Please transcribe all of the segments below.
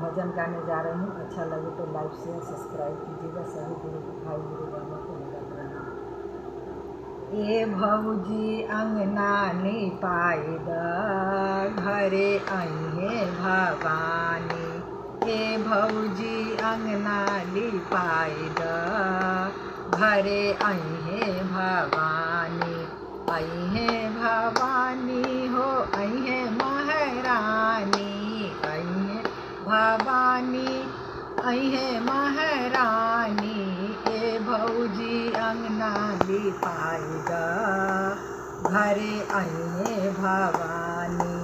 भजन गाने जा रही हूँ। अच्छा लगे तो लाइक शेयर सब्सक्राइब कीजिएगा। सभी गुरु भाई गुरु बहनों को मेरा प्रणाम। ए भौजी अंगना निपाई द घरे अइहे भवानी। ए भौजी अंगना लिपाई द घरे अइहे भवानी। अइहे भवानी हो अइहे महारानी। अइहे भवानी अइहे महारानी। ए भौजी अंगना लिपाई द घरे अइहे भवानी।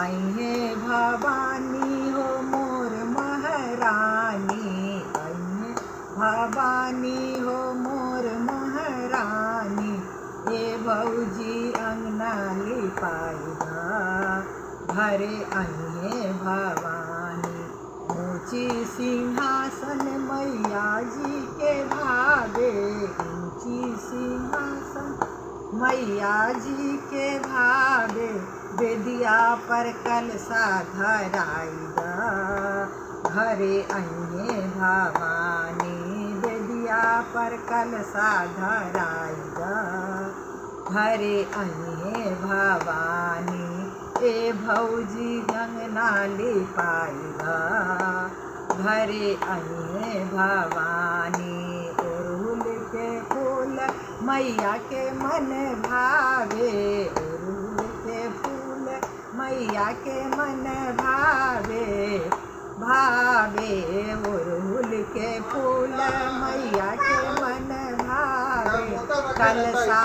अइहे भवानी हो मोर महारानी। अइहे भवानी हो मोर महारानी। ए भौजी अंगना लिपाई द घरे अइहे भवानी। ऊँची सिंहासन मैया जी के भावे। ऊँची सिंहासन मैया जी के भावे। बेदिया पर कलशा धराई द घरे अइहे भवानी। बेदिया पर कलशा धराई द घरे अइहे भवानी। ए भौजी अंगना लिपाई द घरे अइहे भवानी। अड़हुल के फूल मैया के मन भावे। अड़हुल के फूल मैया के मन भावे। भावे अड़हुल के फूल मैया के मन भावे। कलशा